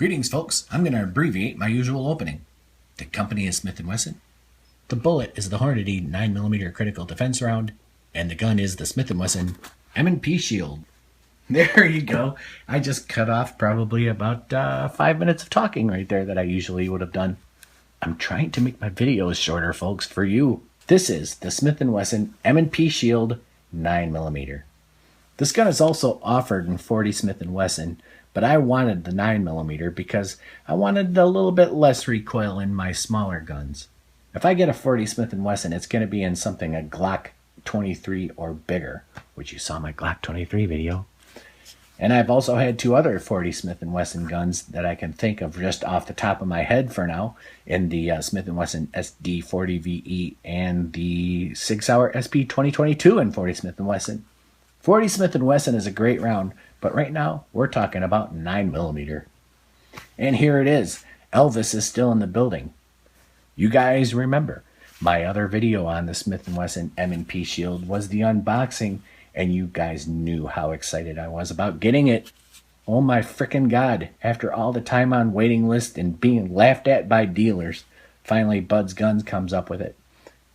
Greetings, folks. I'm going to abbreviate my usual opening. The company is Smith & Wesson. The bullet is the Hornady 9mm critical defense round, and the gun is the Smith & Wesson M&P Shield. There you go. I just cut off probably about 5 minutes of talking right there that I usually would have done. I'm trying to make my videos shorter, folks, for you. This is the Smith & Wesson M&P Shield 9mm. This gun is also offered in 40 Smith & Wesson, but I wanted the 9mm because I wanted a little bit less recoil in my smaller guns. If I get a 40 Smith & Wesson, it's going to be in something a Glock 23 or bigger, which you saw my Glock 23 video. And I've also had two other 40 Smith & Wesson guns that I can think of just off the top of my head for now, in the Smith & Wesson SD40VE and the Sig Sauer SP 2022 in 40 Smith & Wesson. 40 Smith & Wesson is a great round, but right now we're talking about 9mm. And here it is. Elvis is still in the building. You guys remember my other video on the Smith & Wesson M&P Shield was the unboxing, and you guys knew how excited I was about getting it. Oh my frickin' God, after all the time on waiting list and being laughed at by dealers, finally Bud's Guns comes up with it.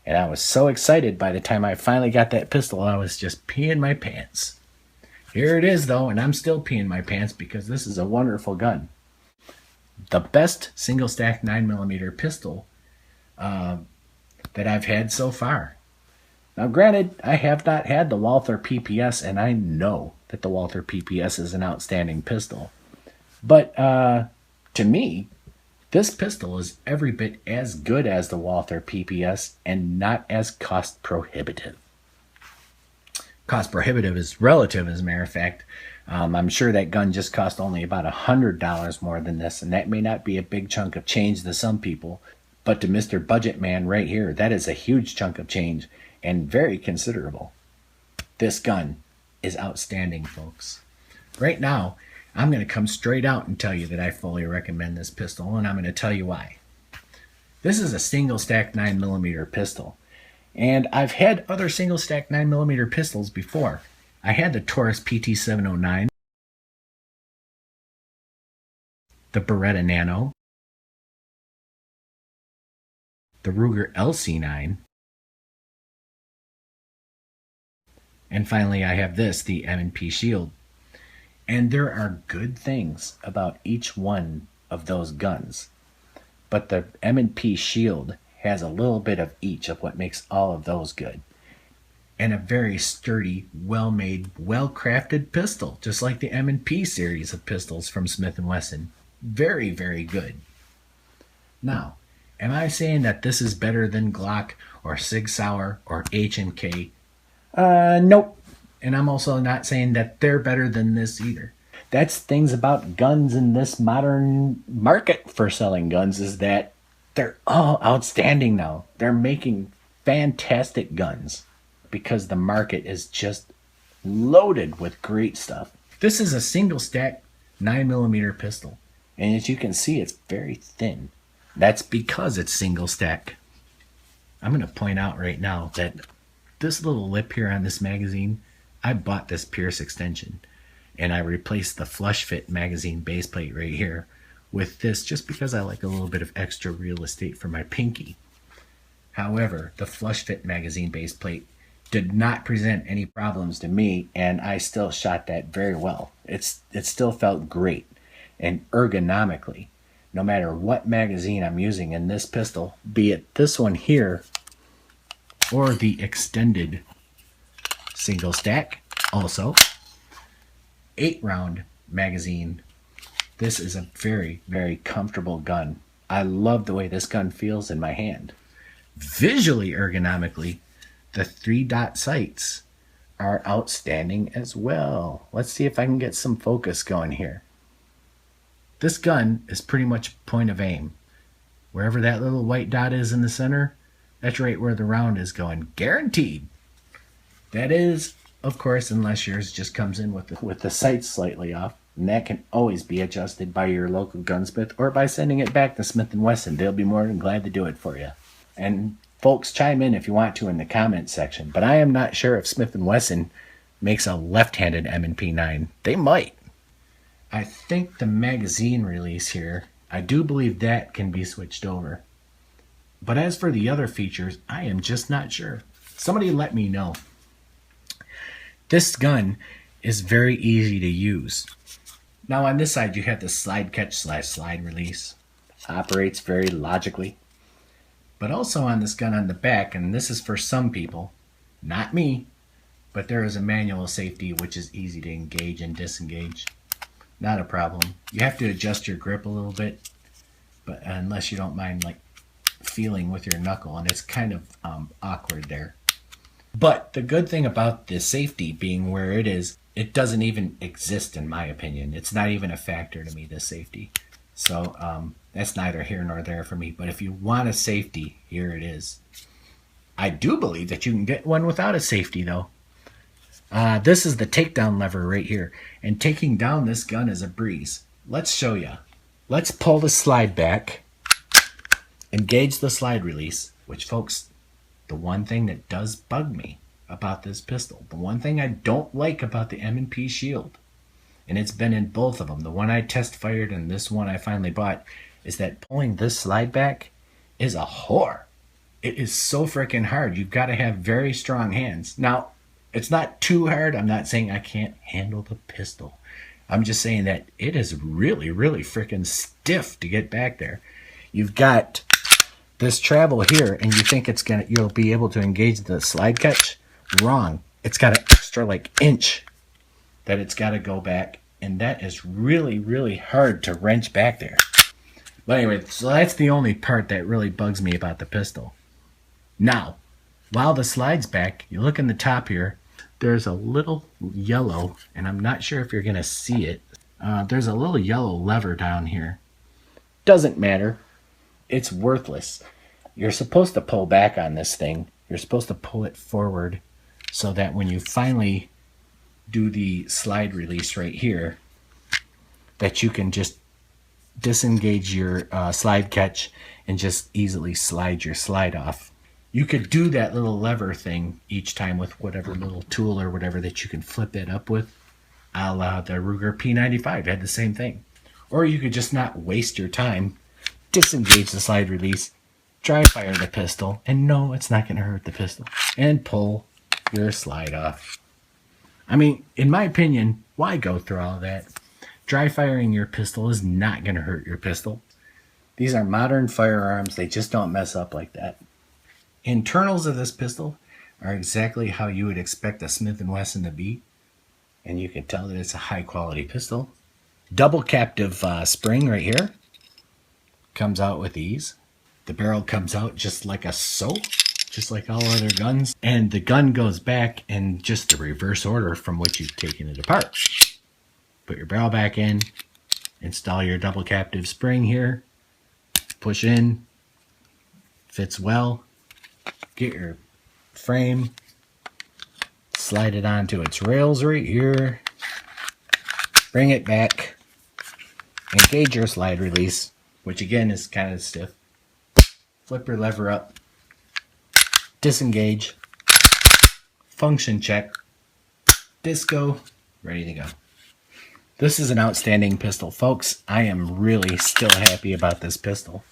And I was so excited by the time I finally got that pistol, I was just peeing my pants. Here it is though, and I'm still peeing my pants because this is a wonderful gun. The best single stack 9mm pistol that I've had so far. Now granted, I have not had the Walther PPS, and I know that the Walther PPS is an outstanding pistol. But to me, this pistol is every bit as good as the Walther PPS and not as cost prohibitive. Cost prohibitive is relative, as a matter of fact. I'm sure that gun just cost only about $100 more than this, and that may not be a big chunk of change to some people, but to Mr. Budget Man right here, that is a huge chunk of change and very considerable. This gun is outstanding, folks. Right now, I'm going to come straight out and tell you that I fully recommend this pistol, and I'm going to tell you why. This is a single stack 9mm pistol, and I've had other single stack 9mm pistols before. I had the Taurus PT709, the Beretta Nano, the Ruger LC9, and finally I have this, the M&P Shield. And there are good things about each one of those guns. But the M&P Shield has a little bit of each of what makes all of those good. And a very sturdy, well-made, well-crafted pistol, just like the M&P series of pistols from Smith & Wesson. Very, very good. Now, am I saying that this is better than Glock or Sig Sauer or H&K? Nope. And I'm also not saying that they're better than this either. That's things about guns in this modern market for selling guns, is that they're all outstanding now. They're making fantastic guns because the market is just loaded with great stuff. This is a single stack 9mm pistol, and as you can see, it's very thin. That's because it's single stack. I'm going to point out right now that this little lip here on this magazine, I bought this Pierce extension, and I replaced the flush fit magazine base plate right here with this just because I like a little bit of extra real estate for my pinky. However, the flush fit magazine base plate did not present any problems to me, and I still shot that very well. It still felt great, and ergonomically, no matter what magazine I'm using in this pistol, be it this one here or the extended single stack, also 8-round magazine, this is a very, very comfortable gun. I love the way this gun feels in my hand. Visually, ergonomically, the 3-dot sights are outstanding as well. Let's see if I can get some focus going here. This gun is pretty much point of aim. Wherever that little white dot is in the center, that's right where the round is going, guaranteed. That is, of course, unless yours just comes in with the sights slightly off, and that can always be adjusted by your local gunsmith or by sending it back to Smith & Wesson. They'll be more than glad to do it for you. And folks, chime in if you want to in the comment section, but I am not sure if Smith & Wesson makes a left-handed M&P9. They might. I think the magazine release here, I do believe that can be switched over. But as for the other features, I am just not sure. Somebody let me know. This gun is very easy to use. Now on this side you have the slide catch / slide release. Operates very logically. But also on this gun on the back, and this is for some people, not me, but there is a manual safety which is easy to engage and disengage. Not a problem. You have to adjust your grip a little bit, but unless you don't mind like feeling with your knuckle, and it's kind of awkward there. But the good thing about the safety being where it is, it doesn't even exist in my opinion. It's not even a factor to me, the safety. So that's neither here nor there for me. But if you want a safety, here it is. I do believe that you can get one without a safety though. This is the takedown lever right here. And taking down this gun is a breeze. Let's show you. Let's pull the slide back. Engage the slide release, which folks, the one thing that does bug me about this pistol, the one thing I don't like about the M&P Shield, and it's been in both of them, the one I test fired and this one I finally bought, is that pulling this slide back is a whore. It is so freaking hard. You've got to have very strong hands. Now, it's not too hard. I'm not saying I can't handle the pistol. I'm just saying that it is really, really freaking stiff to get back there. You've got this travel here, and you think you'll be able to engage the slide catch. Wrong. It's got an extra like inch that it's got to go back, and that is really, really hard to wrench back there. But anyway, so that's the only part that really bugs me about the pistol. Now, while the slide's back, you look in the top here, there's a little yellow, and I'm not sure if you're going to see it. There's a little yellow lever down here. Doesn't matter. It's worthless. You're supposed to pull back on this thing. You're supposed to pull it forward so that when you finally do the slide release right here, that you can just disengage your slide catch and just easily slide your slide off. You could do that little lever thing each time with whatever little tool or whatever that you can flip it up with, a la the Ruger P95 had the same thing. Or you could just not waste your time, disengage the slide release, dry fire the pistol, and no, it's not going to hurt the pistol, and pull your slide off. I mean, in my opinion, why go through all of that? Dry firing your pistol is not going to hurt your pistol. These are modern firearms. They just don't mess up like that. Internals of this pistol are exactly how you would expect a Smith & Wesson to be, and you can tell that it's a high quality pistol. Double captive spring right here. Comes out with ease. The barrel comes out just like a soap, just like all other guns. And the gun goes back in just the reverse order from which you've taken it apart. Put your barrel back in, install your double captive spring here, push in, fits well, get your frame, slide it onto its rails right here, bring it back, engage your slide release, which again is kind of stiff, flip your lever up, disengage, function check, disco, ready to go. This is an outstanding pistol, folks. I am really still happy about this pistol.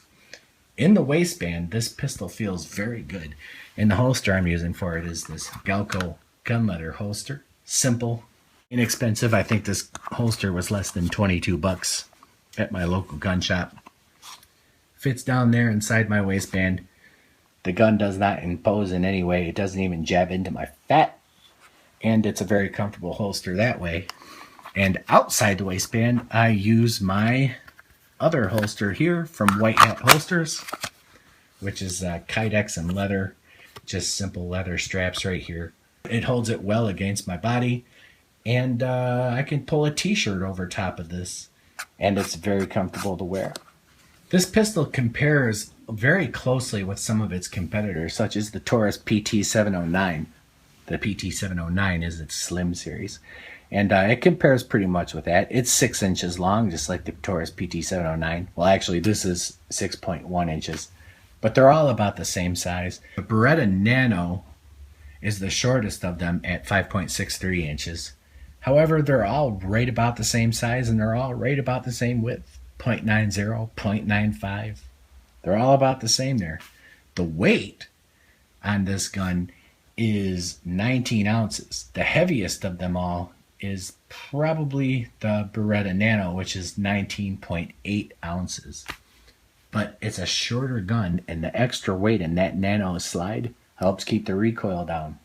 In the waistband, this pistol feels very good. And the holster I'm using for it is this Galco gunleather holster. Simple, inexpensive. I think this holster was less than 22 bucks at my local gun shop. Fits down there inside my waistband. The gun does not impose in any way. It doesn't even jab into my fat. And it's a very comfortable holster that way. And outside the waistband, I use my other holster here from White Hat Holsters, which is Kydex and leather, just simple leather straps right here. It holds it well against my body, and I can pull a t-shirt over top of this, and it's very comfortable to wear. This pistol compares very closely with some of its competitors, such as the Taurus PT709. The PT709 is its slim series. And it compares pretty much with that. It's 6 inches long, just like the Taurus PT709. Well, actually, this is 6.1 inches. But they're all about the same size. The Beretta Nano is the shortest of them at 5.63 inches. However, they're all right about the same size and they're all right about the same width. 0.90, 0.95. They're all about the same there. The weight on this gun is 19 ounces. The heaviest of them all is probably the Beretta Nano, which is 19.8 ounces. But it's a shorter gun, and the extra weight in that Nano slide helps keep the recoil down.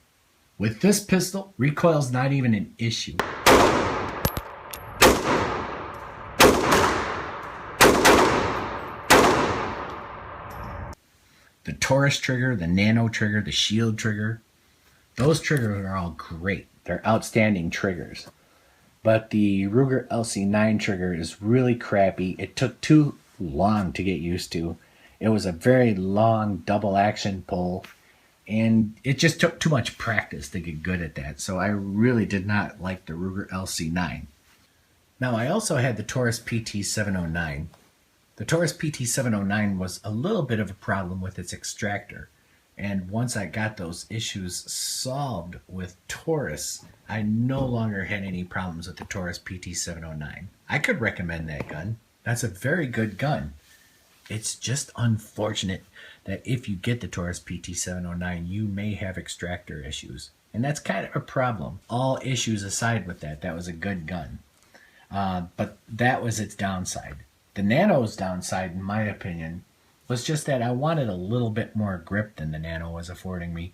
With this pistol, recoil's not even an issue. The Taurus trigger, the Nano trigger, the Shield trigger, those triggers are all great. They're outstanding triggers. But the Ruger LC9 trigger is really crappy. It took too long to get used to. It was a very long double action pull, and it just took too much practice to get good at that. So I really did not like the Ruger LC9. Now, I also had the Taurus PT709. The Taurus PT709 was a little bit of a problem with its extractor. And once I got those issues solved with Taurus, I no longer had any problems with the Taurus PT709. I could recommend that gun. That's a very good gun. It's just unfortunate that if you get the Taurus PT709, you may have extractor issues. And that's kind of a problem. All issues aside with that, that was a good gun. But that was its downside. The Nano's downside, in my opinion, was just that I wanted a little bit more grip than the Nano was affording me.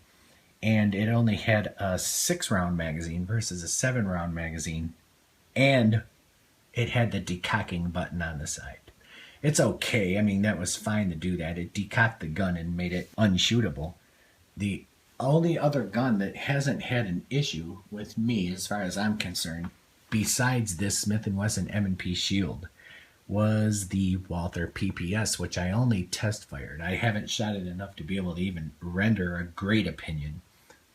And it only had a 6-round magazine versus a 7-round magazine. And it had the decocking button on the side. It's okay. I mean, that was fine to do that. It decocked the gun and made it unshootable. The only other gun that hasn't had an issue with me, as far as I'm concerned, besides this Smith & Wesson M&P Shield, was the Walther PPS, which I only test fired. I haven't shot it enough to be able to even render a great opinion.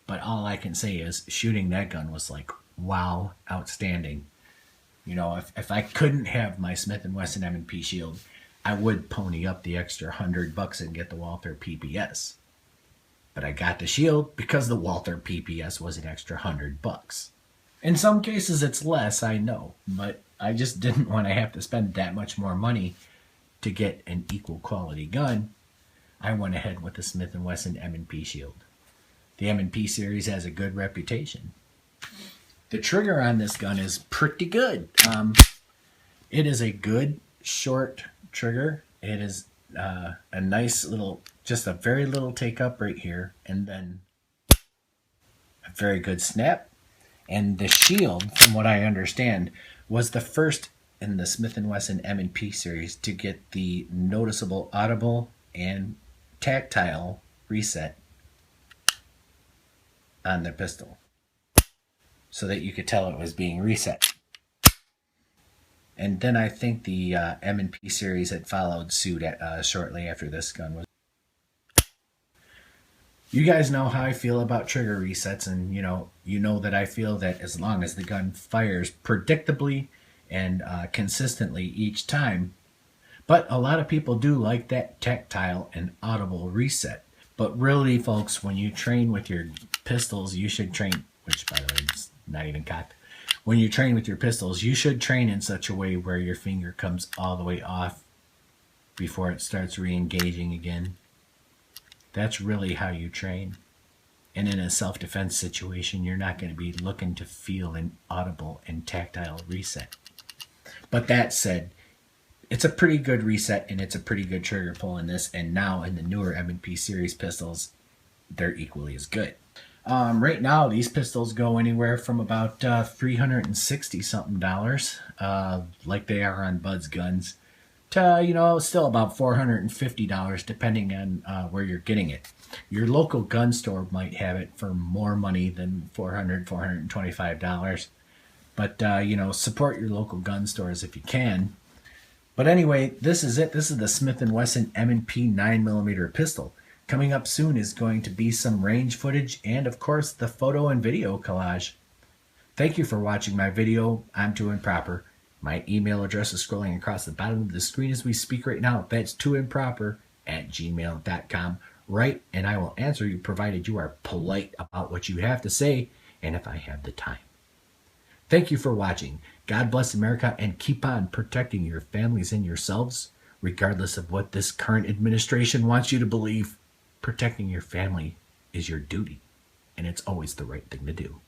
But all I can say is shooting that gun was like, wow, outstanding. You know, if I couldn't have my Smith & Wesson M&P Shield, I would pony up the extra $100 and get the Walther PPS. But I got the Shield because the Walther PPS was an extra $100. In some cases it's less, I know, but I just didn't want to have to spend that much more money to get an equal quality gun. I went ahead with the Smith & Wesson M&P Shield. The M&P series has a good reputation. The trigger on this gun is pretty good. It is a good short trigger. It is a nice little, just a very little take up right here, and then a very good snap. And the Shield, from what I understand, was the first in the Smith & Wesson M&P series to get the noticeable audible and tactile reset on the pistol, so that you could tell it was being reset. And then I think the M&P series had followed suit shortly after this gun was. You guys know how I feel about trigger resets, and you know that I feel that as long as the gun fires predictably and consistently each time. But a lot of people do like that tactile and audible reset. But really, folks, when you train with your pistols, you should train, which by the way is not even cocked. When you train with your pistols, you should train in such a way where your finger comes all the way off before it starts re-engaging again. That's really how you train. And in a self-defense situation, you're not going to be looking to feel an audible and tactile reset. But that said, it's a pretty good reset and it's a pretty good trigger pull in this. And now in the newer M&P series pistols, they're equally as good. Right now, these pistols go anywhere from about $360 something, like they are on Bud's guns, to, still about $450, depending on where you're getting it. Your local gun store might have it for more money than $425. But, support your local gun stores if you can. But anyway, this is it. This is the Smith & Wesson M&P 9mm pistol. Coming up soon is going to be some range footage and, of course, the photo and video collage. Thank you for watching my video. I'm Too Improper. My email address is scrolling across the bottom of the screen as we speak right now. That's tooimproper@gmail.com. Write, and I will answer you provided you are polite about what you have to say and if I have the time. Thank you for watching. God bless America, and keep on protecting your families and yourselves, regardless of what this current administration wants you to believe. Protecting your family is your duty, and it's always the right thing to do.